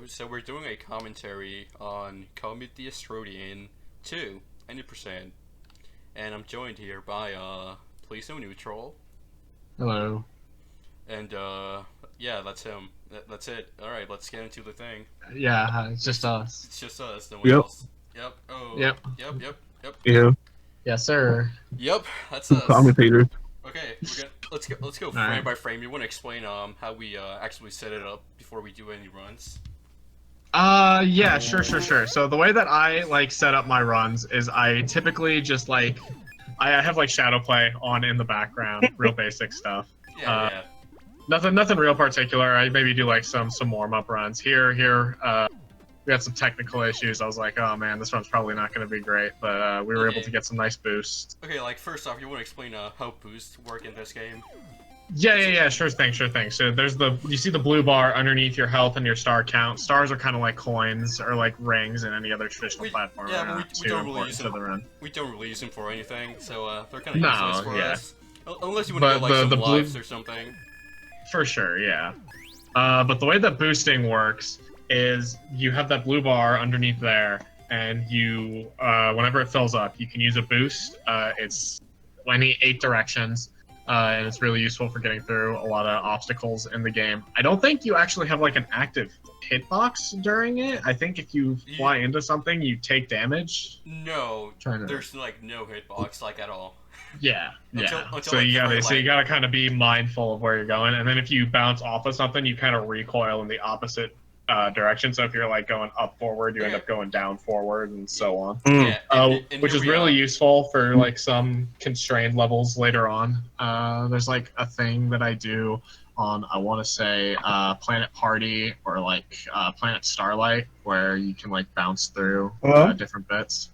So we're doing a commentary on Comit the Astrodian 2, 90%. And I'm joined here by, Please No Neutral. Hello. And, yeah, that's him. That's it. Alright, let's get into the thing. Yeah, it's just us. It's just us, no one Yep. else. Yep. Oh. Yep. Yep. Yeah. Yes, sir. Yep, that's us. Commentators. Okay, let's go All frame right. by frame. You want to explain, how we, actually set it up before we do any runs? Yeah, sure. So the way that I set up my runs is I typically just I have shadow play on in the background, real basic stuff. Yeah. Nothing real particular. I maybe do some warm up runs here. We had some technical issues. I was like, oh man, this run's probably not going to be great, but we were able to get some nice boosts. Okay, first off, you want to explain how boosts work in this game? Yeah, sure thing. So there's you see the blue bar underneath your health and your star count. Stars are kind of like coins or like rings in any other traditional platform. Yeah, but we don't really use them. We don't really use them for anything, so they're kind of useless for us. Unless you want to get some lives or something. For sure, yeah. But the way that boosting works is you have that blue bar underneath there, and you whenever it fills up, you can use a boost. It's any 8 directions. And it's really useful for getting through a lot of obstacles in the game. I don't think you actually have an active hitbox during it. I think if you fly into something, you take damage. No, there's no hitbox at all. Yeah. Until so you gotta kind of be mindful of where you're going, and then if you bounce off of something, you kind of recoil in the opposite direction. So if you're going up forward, you end up going down forward, and so on. Yeah, which is really useful for some constrained levels later on. There's a thing that I do on, I want to say, Planet Party or Planet Starlight, where you can bounce through different bits.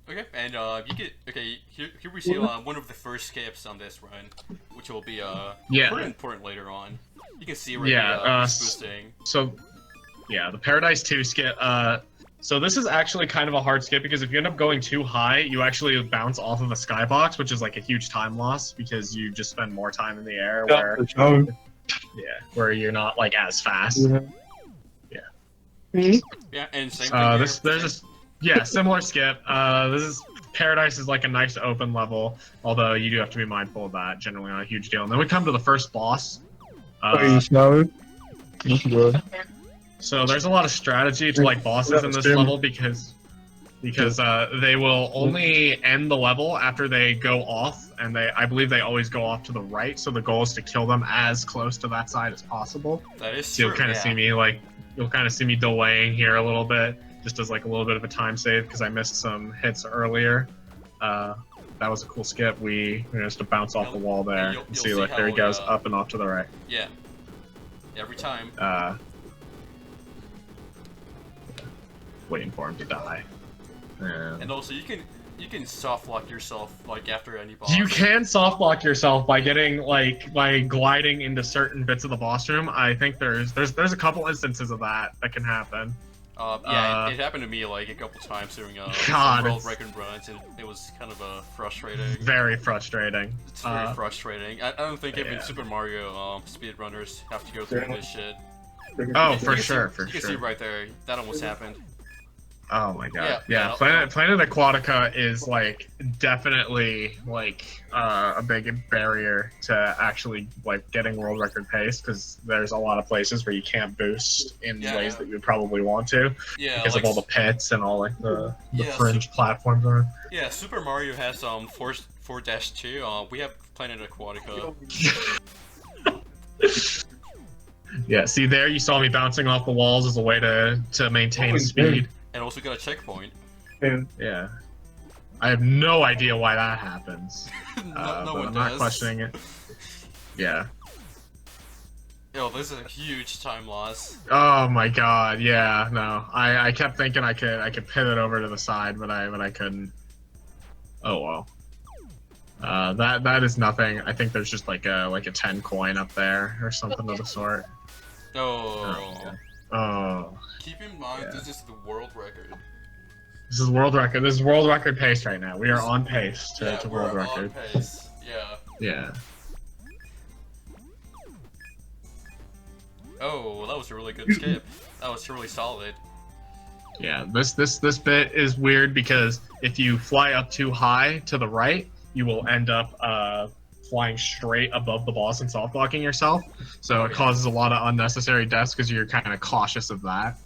Okay, and here we see one of the first skips on this run, which will be pretty important later on. You can see where he's boosting. So, yeah, the Paradise 2 skip. So this is actually kind of a hard skip because if you end up going too high, you actually bounce off of a skybox, which is a huge time loss because you just spend more time in the air where you're not as fast. Yeah, and same thing there's similar skip. Paradise is a nice open level, although you do have to be mindful of that. Generally not a huge deal. And then we come to the first boss. So there's a lot of strategy to bosses in this level because they will only end the level after they go off, and I believe they always go off to the right. So the goal is to kill them as close to that side as possible. That is so true. You'll kind of see me delaying here a little bit, just as a little bit of a time save because I missed some hits earlier. That was a cool skip. We just to bounce off the wall there. You'll see how, there he goes up and off to the right. Yeah. Every time. Waiting for him to die. And also you can soft lock yourself after any boss. You can soft lock yourself by getting by gliding into certain bits of the boss room. I think there's a couple instances of that can happen. It happened to me a couple times during world record runs, and it was kind of frustrating. Very frustrating. It's very frustrating. I don't think even Super Mario speedrunners have to go through this shit. Oh, for sure. You can see right there, that almost happened. Oh my god. Yeah. Planet Aquatica is definitely a big barrier to actually getting world record pace because there's a lot of places where you can't boost in ways that you would probably want to because of all the pits and all the fringe platforms are. Yeah, Super Mario has 4-2. We have Planet Aquatica. Yeah, see there you saw me bouncing off the walls as a way to maintain speed. And also got a checkpoint. Yeah. I have no idea why that happens. no one I'm does. not questioning it. Yeah. Yo, this is a huge time loss. Oh my god, yeah, no. I kept thinking I could pivot over to the side, but I couldn't. Oh well. That is nothing. I think there's just a 10 coin up there or something of the sort. Oh. Keep in mind, this is the world record. This is world record. This is world record pace right now. We are on pace to world record. On pace. Yeah. Yeah. Oh, that was a really good skip. That was really solid. Yeah, this bit is weird because if you fly up too high to the right, you will end up flying straight above the boss and soft blocking yourself. So it causes a lot of unnecessary deaths because you're kind of cautious of that.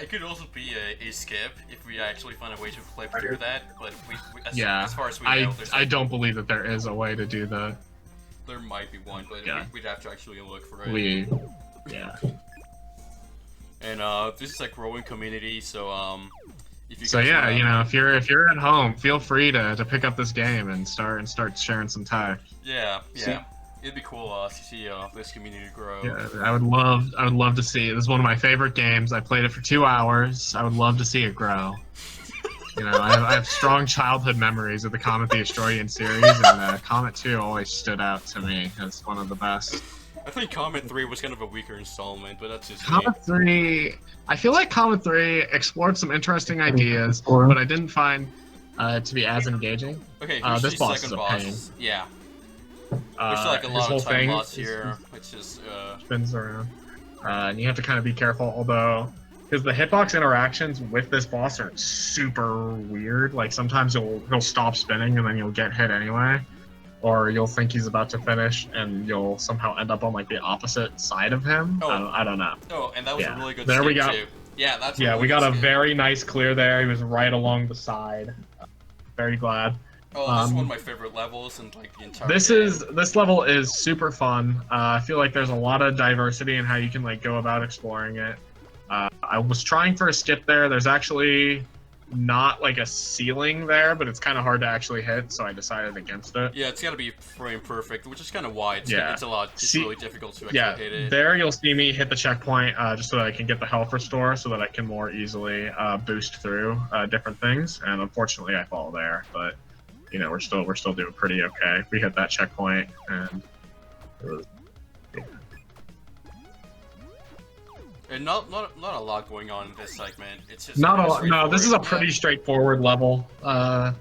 It could also be a skip if we actually find a way to flip through that, but as far as we know, I don't believe that there is a way to do that. There might be one, but we'd have to actually look for it. Yeah. And this is a growing community, so if you if you're at home, feel free to pick up this game and start sharing some time. Yeah. It'd be cool to see this community grow. Yeah, I would love to see it. This is one of my favorite games. I played it for 2 hours. I would love to see it grow. I have strong childhood memories of the Comit the Astrodian series, and Comit 2 always stood out to me as one of the best. I think Comit 3 was kind of a weaker installment, but that's just Comit 3. I feel like Comit 3 explored some interesting ideas, but I didn't find to be as engaging. Okay, this boss is a pain. Yeah. There's like a lot of time lost here. It's just spins around, and you have to kind of be careful. Although, because the hitbox interactions with this boss are super weird. Like sometimes he'll stop spinning and then you'll get hit anyway, or you'll think he's about to finish and you'll somehow end up on like the opposite side of him. Oh. I don't know. Oh, and that was a really good. There we go. Too. Yeah, that's. We got a very nice clear there. He was right along the side. Very glad. Oh, this is one of my favorite levels in like the entire game. This level is super fun. I feel like there's a lot of diversity in how you can like go about exploring it. I was trying for a skip there. There's actually not like a ceiling there, but it's kind of hard to actually hit, so I decided against it. Yeah, it's got to be frame perfect, which is kind of why it's really difficult to actually hit it. There you'll see me hit the checkpoint just so that I can get the health restore, so that I can more easily boost through different things. And unfortunately, I fall there, but. We're still doing pretty okay. We hit that checkpoint, and it was, and not a lot going on in this segment. It's just not a lot. No, this is a pretty straightforward level. Not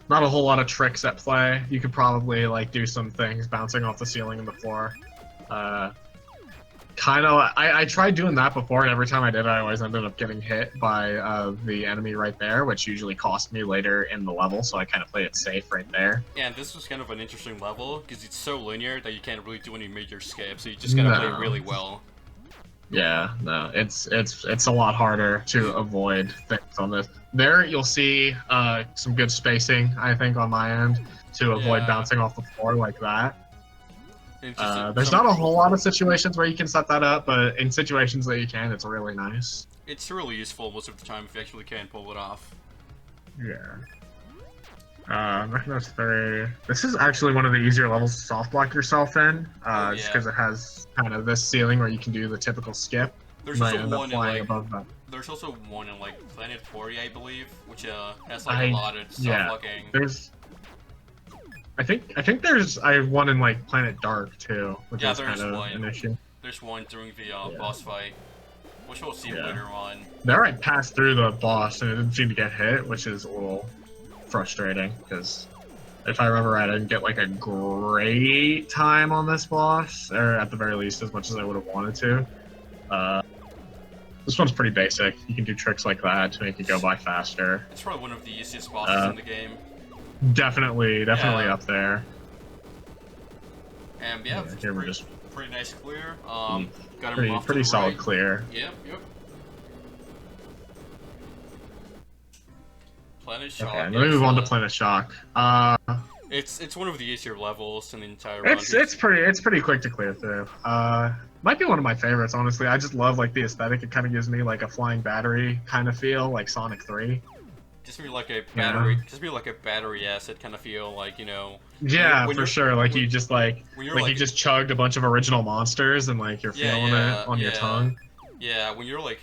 a whole lot of tricks at play. You could probably like do some things bouncing off the ceiling and the floor. I tried doing that before, and every time I did, I always ended up getting hit by the enemy right there, which usually cost me later in the level, so I kind of play it safe right there. Yeah, and this was kind of an interesting level, because it's so linear that you can't really do any major skips, so you just gotta play it really well. Yeah, no, it's a lot harder to avoid things on this. There, you'll see some good spacing, I think, on my end, to avoid bouncing off the floor like that. There's not a whole lot of situations where you can set that up, but in situations that you can, it's really nice. It's really useful most of the time if you actually can pull it off. Yeah. Mechanos 3. This is actually one of the easier levels to soft block yourself in, just because it has kind of this ceiling where you can do the typical skip. There's also one in like Planet 40, I believe, which has like a lot of soft blocking. I think there's one in like Planet Dark too, which is kind of an issue. There's one during the boss fight, which we'll see later on. There I passed through the boss and it didn't seem to get hit, which is a little frustrating because if I remember right, I didn't get like a great time on this boss, or at the very least as much as I would have wanted to. This one's pretty basic. You can do tricks like that to make it go by faster. It's probably one of the easiest bosses in the game. Definitely up there. And here we're just pretty nice clear. Got him pretty solid clear. Yep. Planet Shock. Okay, let me move on to Planet Shock. It's one of the easier levels in the entire run. It's pretty quick to clear through. Might be one of my favorites, honestly. I just love like the aesthetic. It kind of gives me like a flying battery kind of feel, like Sonic 3. Just be like a battery. Just be like a battery acid kind of feel, like Yeah, for sure. Like you just you just chugged a bunch of original monsters and like you're feeling it on your tongue. Yeah, when you're like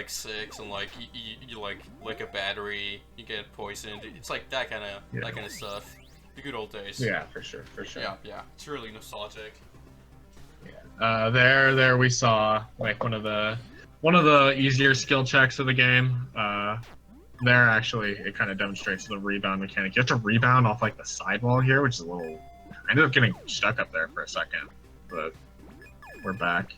6 and like you like lick a battery, you get poisoned. It's like that kind of stuff. The good old days. Yeah, for sure. Yeah. It's really nostalgic. Yeah. There we saw like one of the easier skill checks of the game. There, actually, it kind of demonstrates the rebound mechanic. You have to rebound off, like, the sidewall here, which is a little... I ended up getting stuck up there for a second, but... we're back.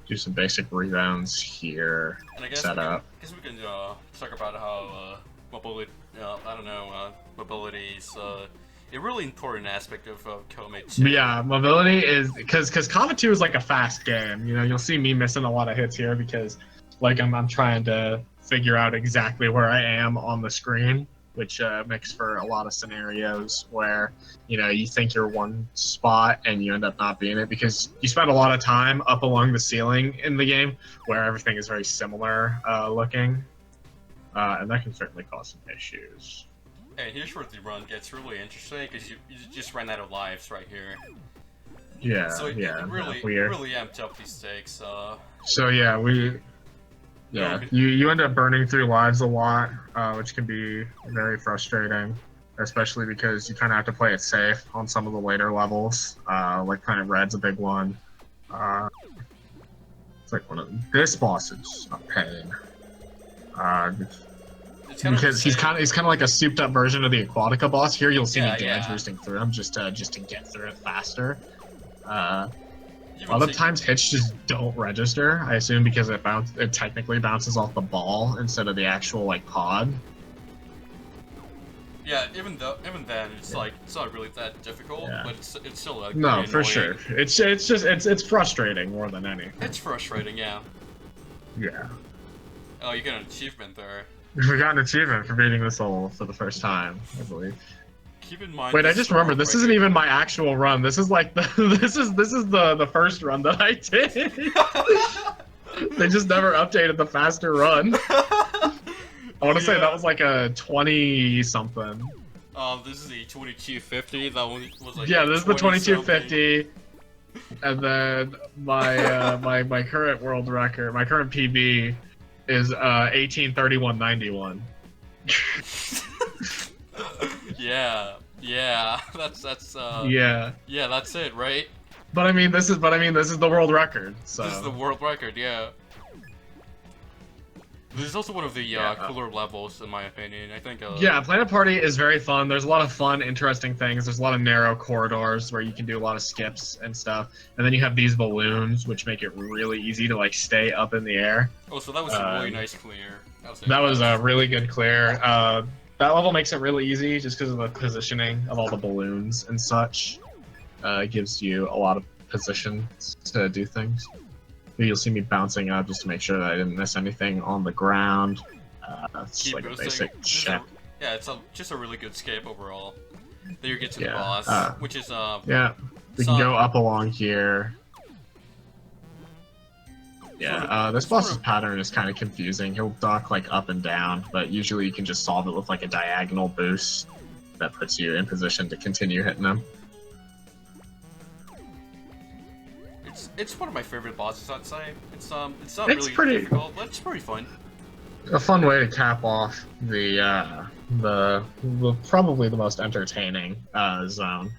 Do some basic rebounds here. And I guess set up. I guess we can talk about how mobility. I don't know. Mobility is a really important aspect of Comit 2. Yeah, mobility is because Comit 2 is like a fast game. You know, you'll see me missing a lot of hits here because, like, I'm trying to figure out exactly where I am on the screen, which makes for a lot of scenarios where, you know, you think you're one spot and you end up not being it because you spend a lot of time up along the ceiling in the game where everything is very similar looking, and that can certainly cause some issues. And here's where the run gets really interesting because you just ran out of lives right here. Yeah, so it really amped up these stakes. So yeah, you end up burning through lives a lot, which can be very frustrating, especially because you kind of have to play it safe on some of the later levels. Like Planet Red's a big one. It's like this boss is a pain. Because he's kind of like a souped up version of the Aquatica boss. Here you'll see me damage boosting through him just to get through it faster. A lot of times hits just don't register. I assume because it technically bounces off the ball instead of the actual like pod. Yeah, even then it's like it's not really that difficult, but it's still like no, for sure. It's frustrating more than anything. It's frustrating, yeah. Yeah. Oh, you got an achievement there. We got an achievement for beating this level for the first time, I believe. Keep in mind. Wait, I just remembered this isn't even my actual run. This is like this is the first run that I did. They just never updated the faster run. I want to say that was like a 20 something. This is the 2250. That one was like this is the 2250. And then my my current world record, my current PB is 18:31.91. Yeah, that's that's it, right? But I mean this is the world record. So this is the world record, yeah. This is also one of the cooler levels, in my opinion. I think. Yeah, Planet Party is very fun. There's a lot of fun, interesting things. There's a lot of narrow corridors where you can do a lot of skips and stuff. And then you have these balloons, which make it really easy to like stay up in the air. Oh, so that was a really nice clear. That was a really good clear. That level makes it really easy just because of the positioning of all the balloons and such. It gives you a lot of positions to do things. You'll see me bouncing up just to make sure that I didn't miss anything on the ground. It's just like a basic check. Yeah, it's just a really good escape overall. Then you get to the boss, which is yeah, we can go up along here. Yeah, this boss's pattern is kind of confusing. He'll duck like up and down, but usually you can just solve it with like a diagonal boost that puts you in position to continue hitting him. It's one of my favorite bosses, I'd say. It's not really difficult, but it's pretty fun. A fun way to cap off the probably the most entertaining zone.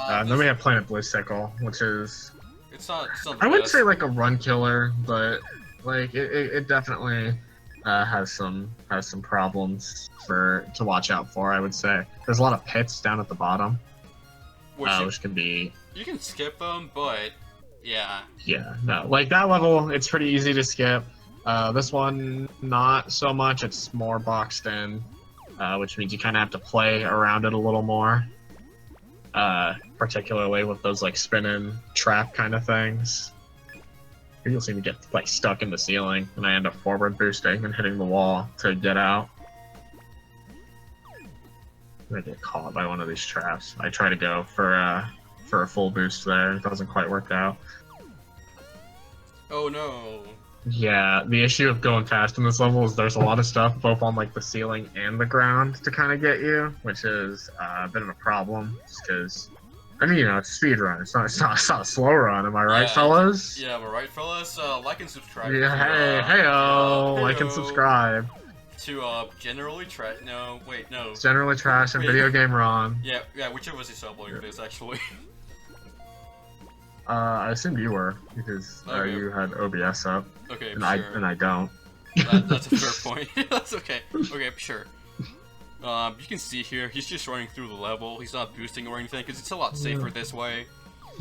Then we have Planet Blissicle, which is I wouldn't say like a run killer, but like it definitely has some problems to watch out for. I would say there's a lot of pits down at the bottom, which can be. You can skip them, but yeah. Yeah, no, like that level, it's pretty easy to skip. This one, not so much. It's more boxed in, which means you kind of have to play around it a little more. Particularly with those like spinning trap kind of things. Here you'll see me get like stuck in the ceiling, and I end up forward boosting and hitting the wall to get out. I get caught by one of these traps. I try to go for a full boost there. It doesn't quite work out. Oh no. Yeah, the issue of going fast in this level is there's a lot of stuff both on like the ceiling and the ground to kind of get you, which is a bit of a problem. Just because, I mean, you know, it's a speed run. It's not a slow run. Am I right, fellas? Yeah, am I right, fellas? Like and subscribe. Yeah, hey-o, like and subscribe. To generally trash. No, wait, no. It's generally trash and video game Ron. Yeah, which of us is uploading this actually? I assumed you were, because you had OBS up. Okay, and sure. I don't. That's a fair point. That's okay. Okay, sure. You can see here, he's just running through the level. He's not boosting or anything, because it's a lot safer this way.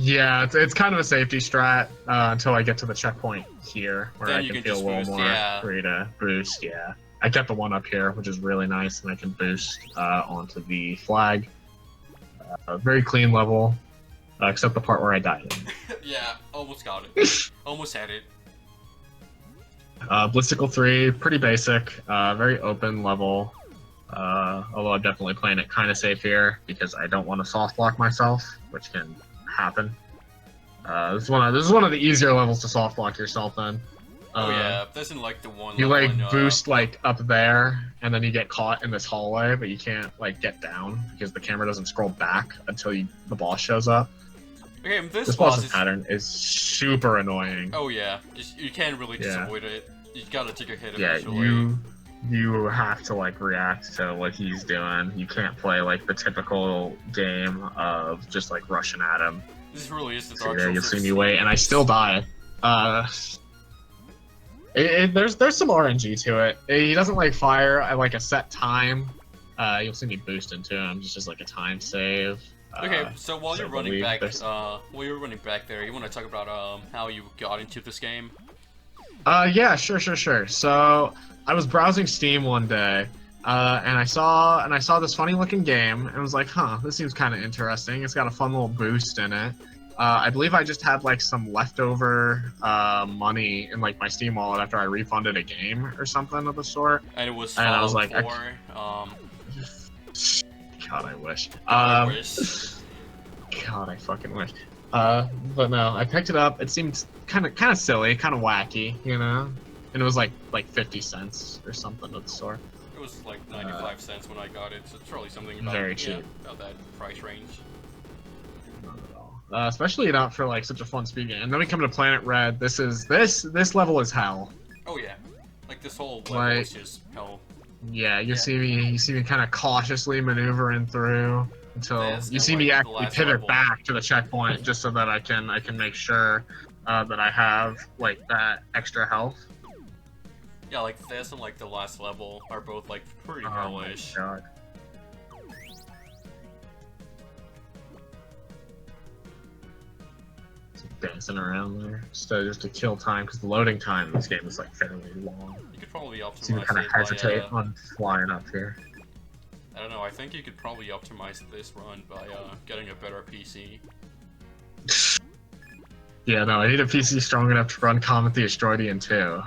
Yeah, it's kind of a safety strat until I get to the checkpoint here, where then I can feel a little more free to boost. Yeah, I kept the one up here, which is really nice, and I can boost onto the flag. Very clean level, except the part where I died. Yeah, almost got it. Almost had it. Blistical 3, pretty basic, very open level. Although I'm definitely playing it kind of safe here because I don't want to soft lock myself, which can happen. This is one of the easier levels to soft lock yourself in. Oh yeah, this isn't like the one. You like boost like up there, and then you get caught in this hallway, but you can't like get down because the camera doesn't scroll back until the boss shows up. Okay, this boss's pattern is super annoying. Oh yeah, you can't really just avoid it. You gotta take a hit eventually. Yeah, you have to like react to what he's doing. You can't play like the typical game of just like rushing at him. This really is the Dark Souls. Yeah, you'll see me wait, and I still die. There's some RNG to it. He doesn't like fire at like a set time. You'll see me boost into him just as like a time save. Okay, so while you're running back, there, you want to talk about how you got into this game? Yeah, sure. So I was browsing Steam one day, and I saw this funny looking game, and was like, huh, this seems kind of interesting. It's got a fun little boost in it. I believe I just had like some leftover money in like my Steam wallet after I refunded a game or something of the sort. And it was. And I was like, 4, God, I wish. God, I fucking wish. But no, I picked it up. It seemed kind of silly, kind of wacky, you know. And it was like 50 cents or something of the sort. It was like 95 cents when I got it, so it's probably something about, very cheap. About that price range. Not at all. Especially not for like such a fun speed game. And then we come to Planet Red. This level is hell. Oh yeah, like this whole level is just hell. Yeah, you see me kind of cautiously maneuvering through until you see me actually pivot back to the checkpoint just so that I can make sure that I have like that extra health. Yeah, like this and like the last level are both like pretty hellish. Oh my god. Dancing around there just to kill time because the loading time in this game is like fairly long. You could probably optimize so you kind of hesitate on flying up here. I don't know. I think you could probably optimize this run by getting a better PC. Yeah, no, I need a PC strong enough to run Comit the Astrodian too.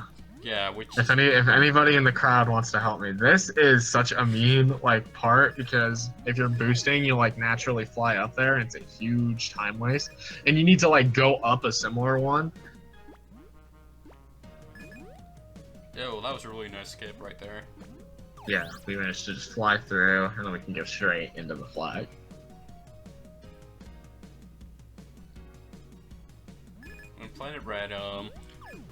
Yeah, which if anybody in the crowd wants to help me, this is such a mean like part because if you're boosting, you like naturally fly up there, and it's a huge time waste, and you need to like go up a similar one. Yo, that was a really nice skip right there. Yeah, we managed to just fly through, and then we can go straight into the flag. On Planet Red,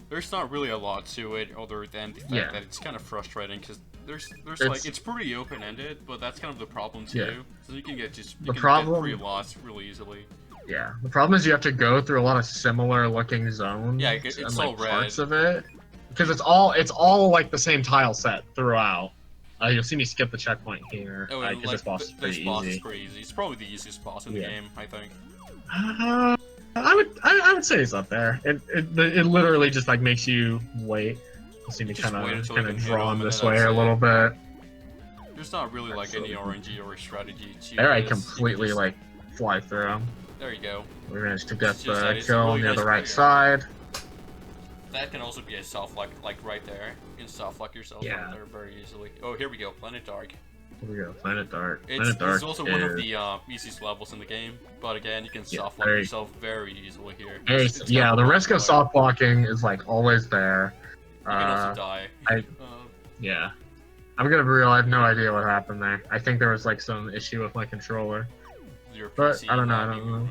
there's not really a lot to it other than the fact that it's kind of frustrating because there's like it's pretty open-ended, but that's kind of the problem too. Yeah. So you can get get pretty lost really easily. Yeah, the problem is you have to go through a lot of similar looking zones. Yeah, it's and, all like, red. Parts of it because it's all like the same tile set throughout. You'll see me skip the checkpoint here because like, this boss is pretty easy. It's probably the easiest boss in the game, I think. I would say it's up there. It literally just like makes you wait. You see me kind of drawn this way a little bit. There's not really like any RNG or strategy to there. I completely like fly through them. There you go. We managed to get the kill near the right side. That can also be a soft lock, like right there. You can soft lock yourself right there very easily. Oh, here we go, Planet Dark. Here we go, Planet Dark. It's also one of the easiest levels in the game, but again, you can soft lock yourself very easily here. Yeah, the risk of soft blocking is like always there. You can also die. Yeah. I'm gonna be real, I have no idea what happened there. I think there was like some issue with my controller. But I don't know.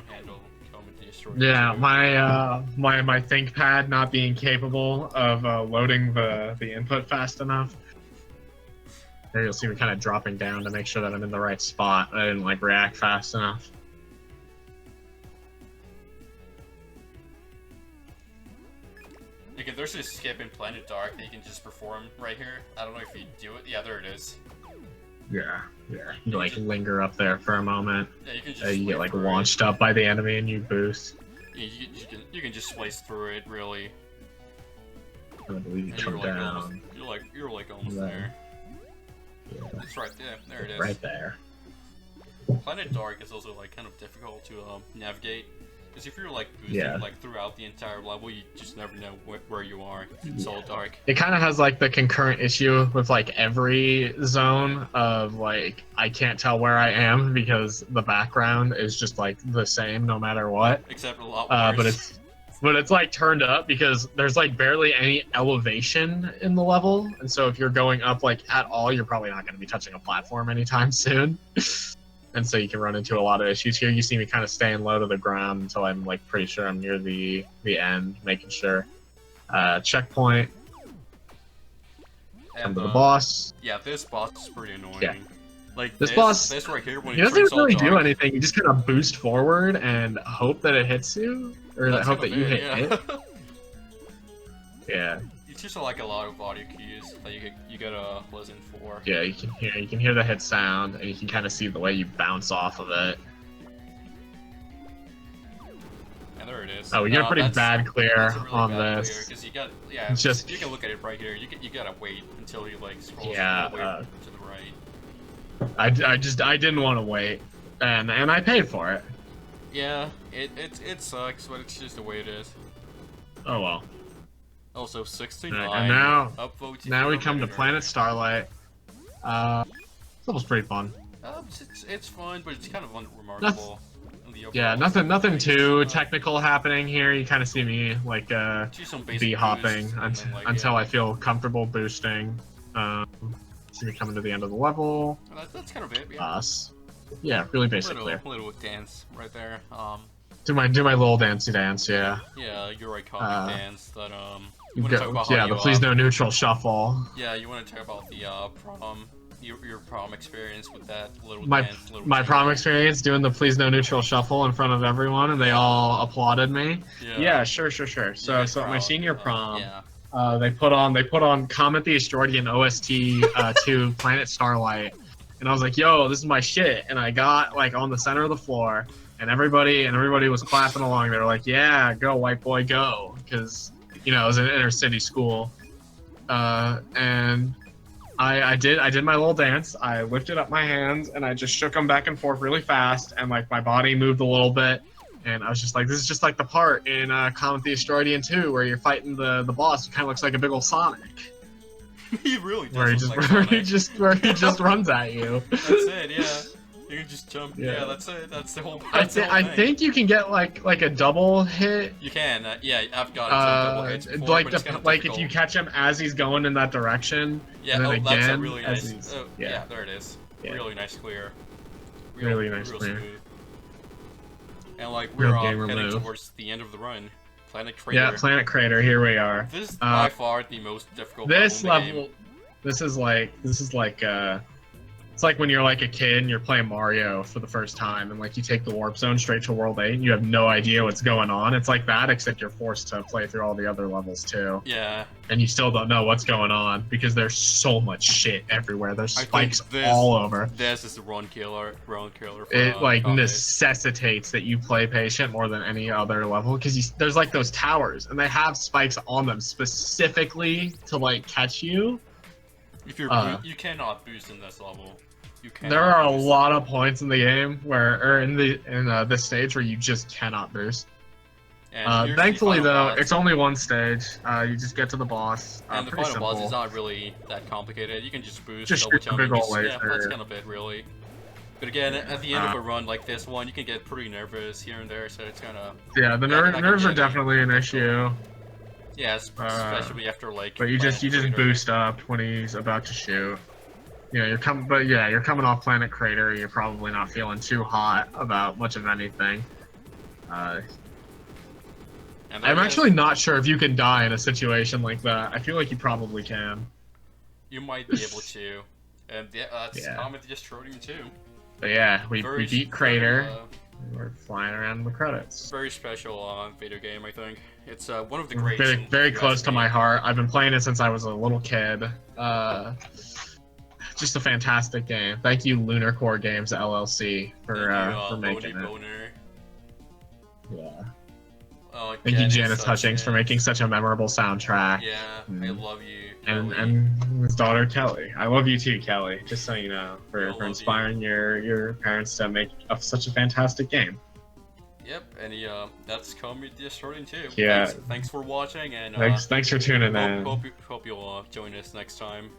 Yeah, my ThinkPad not being capable of loading the input fast enough. There you'll see me kind of dropping down to make sure that I'm in the right spot. I didn't like react fast enough. Okay, there's a skip in Planet Dark that you can just perform right here. I don't know if you do it. Yeah, there it is. Yeah. You like linger up there for a moment. Yeah, you can just you get like launched up by the enemy and you boost. Yeah, you can just slice through it really. I believe you come down. You're like almost there. Yeah. It's right there. There it is. Right there. Planet Dark is also like kind of difficult to navigate. Because if you're like boosting like throughout the entire level, you just never know where you are. It's all dark. It kind of has like the concurrent issue with like every zone of like I can't tell where I am because the background is just like the same no matter what. Except a lot worse. But it's like turned up because there's like barely any elevation in the level, and so if you're going up like at all, you're probably not going to be touching a platform anytime soon. And so you can run into a lot of issues here. You see me kind of staying low to the ground until I'm like pretty sure I'm near the end, making sure. Checkpoint. Come to the boss. Yeah, this boss is pretty annoying. Yeah. Like this boss, this right here, when he doesn't really do anything. You just kind of boost forward and hope that it hits you, or hope that you hit it. Yeah. It's just like a lot of audio cues that you gotta listen for. Yeah, you can hear the hit sound, and you can kind of see the way you bounce off of it. And there it is. Oh, we get a pretty bad clear on this. Because you got you can look at it right here. You gotta wait until you like scroll all the way to the right. I didn't want to wait, and I paid for it. Yeah, it sucks, but it's just the way it is. Oh well. Also 69. And now we come to Planet Starlight. This level's pretty fun. It's fun, but it's kind of unremarkable. Nothing too technical happening here. You kind of see me like bee hopping until I feel comfortable boosting. See me coming to the end of the level. That's kind of it. Yeah. Yeah, really basic clear. Little dance right there. Do my little dancey dance, yeah. Yeah, your iconic dance that the please no neutral shuffle. Yeah, you want to talk about the prom, your prom experience with that little dance. My prom experience doing the please no neutral shuffle in front of everyone, and they all applauded me. Yeah, sure. So at my senior prom, they put on Comit the Astrodian OST to Planet Starlight, and I was like, yo, this is my shit, and I got like on the center of the floor. And everybody was clapping along. They were like, "Yeah, go white boy, go!" Because it was an inner city school. And I did my little dance. I lifted up my hands and I just shook them back and forth really fast, and like my body moved a little bit. And I was just like, "This is just like the part in Comit the Astrodian 2 where you're fighting the boss. Who kind of looks like a big old Sonic." He really does. Where he just runs at you. That's it. Yeah. You can just jump. Yeah, that's it. That's the whole. I think you can get like a double hit. You can. Yeah, I've got double hits before, like if you catch him as he's going in that direction. Yeah. And then again, that's a really nice. Yeah, there it is. Yeah. Really nice clear. Really nice clear. Smooth. And like we're heading towards the end of the run. Planet Crater. Yeah, Planet Crater. Here we are. This is by far the most difficult. This level. In the game. This is like. It's like when you're like a kid and you're playing Mario for the first time and like you take the warp zone straight to World 8 and you have no idea what's going on. It's like that, except you're forced to play through all the other levels too. Yeah. And you still don't know what's going on because there's so much shit everywhere. There's spikes all over. This is the run killer. It like necessitates that you play patient more than any other level because there's like those towers and they have spikes on them specifically to like catch you. If you're you cannot boost in this level. There are a lot of points in the game in this stage where you just cannot boost. Thankfully though, it's only one stage. You just get to the boss. And the final boss is not really that complicated. You can just boost, double jump, that's kind of it really. But again, at the end of a run like this one, you can get pretty nervous here and there, so it's kind of... Yeah, the nerves are definitely an issue. Yeah, especially after like... But you just boost up when he's about to shoot. Yeah, you're coming off Planet Crater. You're probably not feeling too hot about much of anything. I'm actually not sure if you can die in a situation like that. I feel like you probably can. You might be able to. And that's Comit the Astrodian too. But yeah, we beat Crater. We're flying around the credits. Very special video game, I think. It's one of the great. Very close to my heart. I've been playing it since I was a little kid. just a fantastic game. Thank you, Lunar Core Games LLC, for making it. Boner. Yeah. Thank you, Janice Hutchings, for making such a memorable soundtrack. Yeah, I love you, and his daughter Kelly. I love you too, Kelly. Just so you know, for inspiring your parents to make such a fantastic game. Yep, and that's Comit the Astrodian too. Yeah. Thanks for watching, and thanks for tuning in. Hope you'll join us next time.